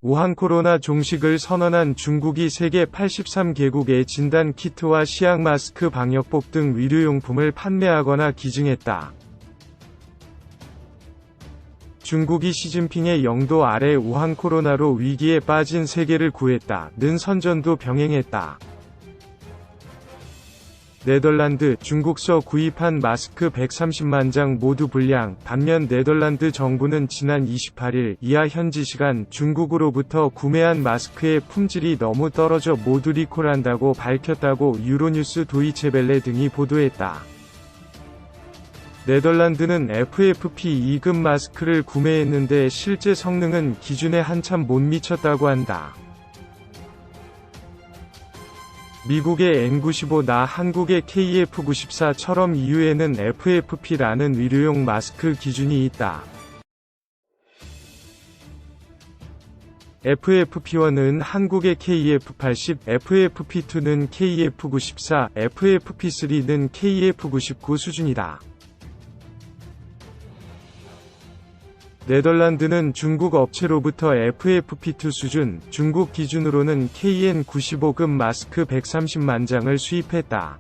우한 코로나 종식을 선언한 중국이 세계 83개국에 진단 키트와 시약 마스크, 방역복 등 의료용품을 판매하거나 기증했다. 중국이 시진핑의 영도 아래 우한 코로나로 위기에 빠진 세계를 구했다는 선전도 병행했다. 네덜란드, 중국서 구입한 마스크 130만 장 모두 불량. 반면 네덜란드 정부는 지난 28일 이하 현지 시간 중국으로부터 구매한 마스크의 품질이 너무 떨어져 모두 리콜한다고 밝혔다고 유로뉴스 도이체벨레 등이 보도했다. 네덜란드는 FFP2 급 마스크를 구매했는데 실제 성능은 기준에 한참 못 미쳤다고 한다. 미국의 N95나 한국의 KF94처럼 EU에는 FFP라는 의료용 마스크 기준이 있다. FFP1은 한국의 KF80, FFP2는 KF94, FFP3는 KF99 수준이다. 네덜란드는 중국 업체로부터 FFP2 수준, 중국 기준으로는 KN95급 마스크 130만 장을 수입했다.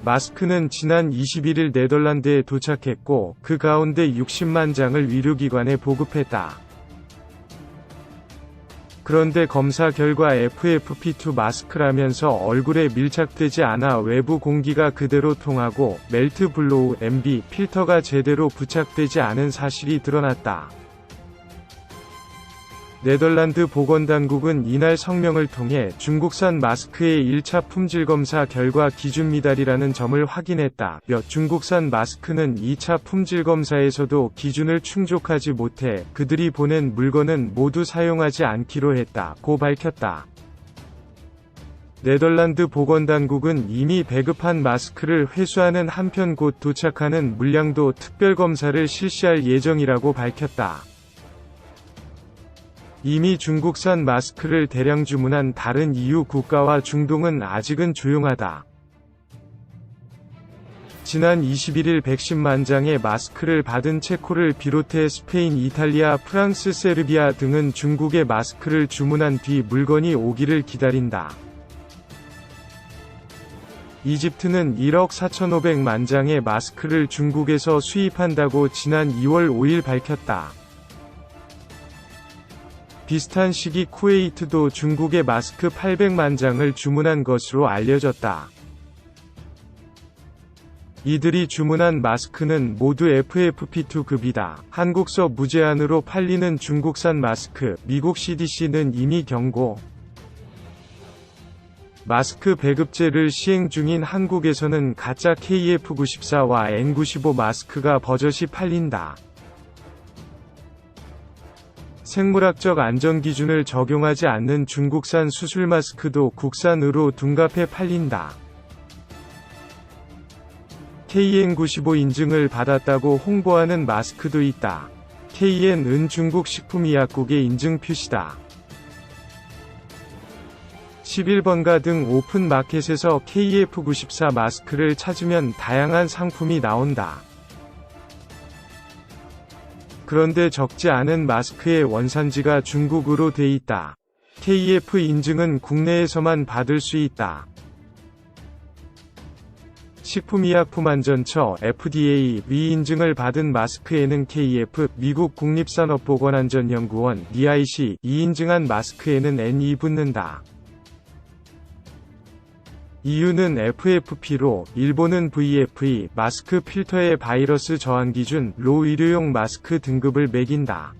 마스크는 지난 21일 네덜란드에 도착했고, 그 가운데 60만 장을 의료기관에 보급했다. 그런데 검사 결과 FFP2 마스크라면서 얼굴에 밀착되지 않아 외부 공기가 그대로 통하고 멜트 블로우 MB 필터가 제대로 부착되지 않은 사실이 드러났다. 네덜란드 보건당국은 이날 성명을 통해 중국산 마스크의 1차 품질검사 결과 기준 미달이라는 점을 확인했다. 중국산 마스크는 2차 품질검사에서도 기준을 충족하지 못해 그들이 보낸 물건은 모두 사용하지 않기로 했다고 밝혔다. 네덜란드 보건당국은 이미 배급한 마스크를 회수하는 한편 곧 도착하는 물량도 특별검사를 실시할 예정이라고 밝혔다. 이미 중국산 마스크를 대량 주문한 다른 EU 국가와 중동은 아직은 조용하다. 지난 21일 110만 장의 마스크를 받은 체코를 비롯해 스페인, 이탈리아, 프랑스, 세르비아 등은 중국의 마스크를 주문한 뒤 물건이 오기를 기다린다. 이집트는 1억 4,500만 장의 마스크를 중국에서 수입한다고 지난 2월 5일 밝혔다. 비슷한 시기 쿠웨이트도 중국의 마스크 800만 장을 주문한 것으로 알려졌다. 이들이 주문한 마스크는 모두 FFP2급이다. 한국서 무제한으로 팔리는 중국산 마스크, 미국 CDC는 이미 경고. 마스크 배급제를 시행 중인 한국에서는 가짜 KF94와 N95 마스크가 버젓이 팔린다. 생물학적 안전기준을 적용하지 않는 중국산 수술 마스크도 국산으로 둔갑해 팔린다. KN95 인증을 받았다고 홍보하는 마스크도 있다. KN은 중국 식품의약국의 인증 표시다. 11번가 등 오픈 마켓에서 KF94 마스크를 찾으면 다양한 상품이 나온다. 그런데 적지 않은 마스크의 원산지가 중국으로 돼 있다. KF 인증은 국내에서만 받을 수 있다. 식품의약품안전처 FDA 인증을 받은 마스크에는 KF, 미국 국립산업보건안전연구원 NIC 인증한 마스크에는 N이 붙는다. EU는 FFP로, 일본은 VFE, 마스크 필터의 바이러스 저항 기준, 로 의료용 마스크 등급을 매긴다.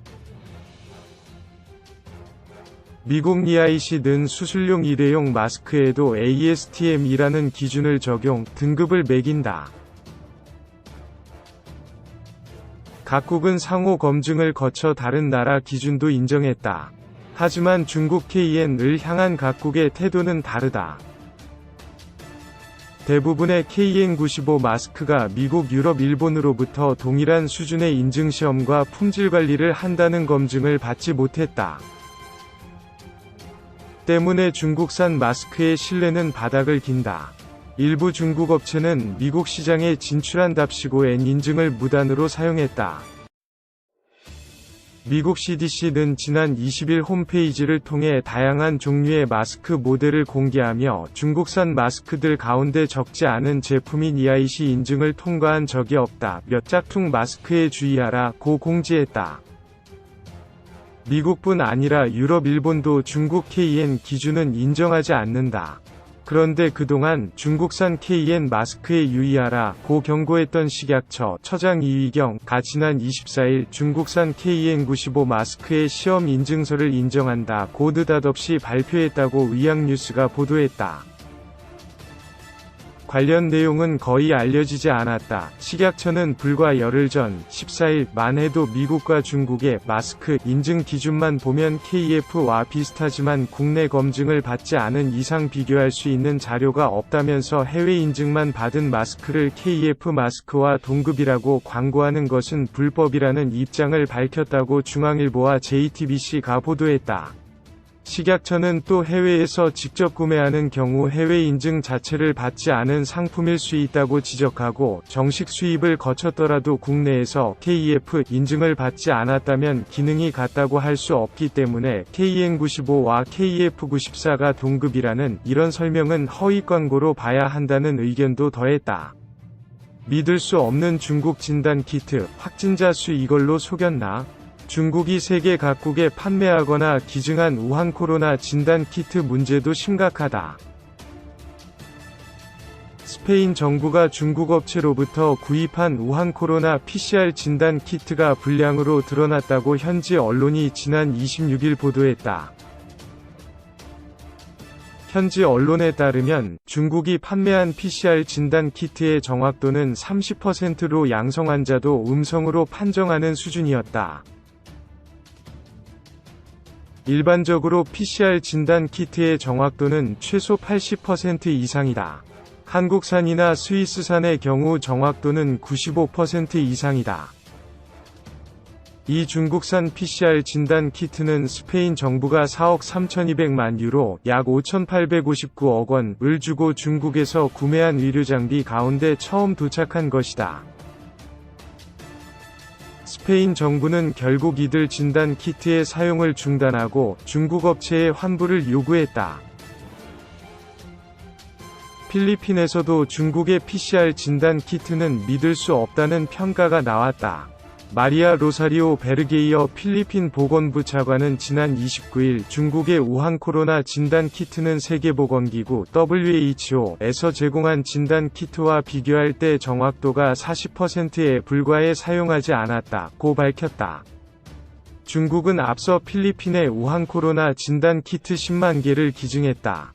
미국 NIC는 수술용 일회용 마스크에도 ASTM이라는 기준을 적용, 등급을 매긴다. 각국은 상호 검증을 거쳐 다른 나라 기준도 인정했다. 하지만 중국 KN을 향한 각국의 태도는 다르다. 대부분의 KN95 마스크가 미국, 유럽, 일본으로부터 동일한 수준의 인증시험과 품질관리를 한다는 검증을 받지 못했다. 때문에 중국산 마스크의 신뢰는 바닥을 긴다. 일부 중국 업체는 미국 시장에 진출한답시고 N 인증을 무단으로 사용했다. 미국 CDC는 지난 20일 홈페이지를 통해 다양한 종류의 마스크 모델을 공개하며 중국산 마스크들 가운데 적지 않은 제품인 EIC 인증을 통과한 적이 없다. 몇 짝퉁 마스크에 주의하라고 공지했다. 미국뿐 아니라 유럽, 일본도 중국 KN 기준은 인정하지 않는다. 그런데 그동안 중국산 KN 마스크에 유의하라고 경고했던 식약처 처장 이휘경가 지난 24일 중국산 KN95 마스크의 시험 인증서를 인정한다고 느닷없이 발표했다고 의학뉴스가 보도했다. 관련 내용은 거의 알려지지 않았다. 식약처는 불과 열흘 전 14일만 해도 미국과 중국의 마스크 인증 기준만 보면 KF와 비슷하지만 국내 검증을 받지 않은 이상 비교할 수 있는 자료가 없다면서 해외 인증만 받은 마스크를 KF 마스크와 동급이라고 광고하는 것은 불법이라는 입장을 밝혔다고 중앙일보와 JTBC가 보도했다. 식약처는 또 해외에서 직접 구매하는 경우 해외 인증 자체를 받지 않은 상품일 수 있다고 지적하고 정식 수입을 거쳤더라도 국내에서 KF 인증을 받지 않았다면 기능이 같다고 할 수 없기 때문에 KN95와 KF94가 동급이라는 이런 설명은 허위 광고로 봐야 한다는 의견도 더했다. 믿을 수 없는 중국 진단 키트, 확진자 수 이걸로 속였나? 중국이 세계 각국에 판매하거나 기증한 우한 코로나 진단 키트 문제도 심각하다. 스페인 정부가 중국 업체로부터 구입한 우한 코로나 PCR 진단 키트가 불량으로 드러났다고 현지 언론이 지난 26일 보도했다. 현지 언론에 따르면 중국이 판매한 PCR 진단 키트의 정확도는 30%로 양성 환자도 음성으로 판정하는 수준이었다. 일반적으로 PCR 진단 키트의 정확도는 최소 80% 이상이다. 한국산이나 스위스산의 경우 정확도는 95% 이상이다. 이 중국산 PCR 진단 키트는 스페인 정부가 4억 3,200만 유로, 약 5,859억 원을 주고 중국에서 구매한 의료장비 가운데 처음 도착한 것이다. 스페인 정부는 결국 이들 진단 키트의 사용을 중단하고 중국 업체에 환불을 요구했다. 필리핀에서도 중국의 PCR 진단 키트는 믿을 수 없다는 평가가 나왔다. 마리아 로사리오 베르게이어 필리핀 보건부 차관은 지난 29일 중국의 우한 코로나 진단 키트는 세계보건기구 WHO에서 제공한 진단 키트와 비교할 때 정확도가 40%에 불과해 사용하지 않았다고 밝혔다. 중국은 앞서 필리핀에 우한 코로나 진단 키트 10만 개를 기증했다.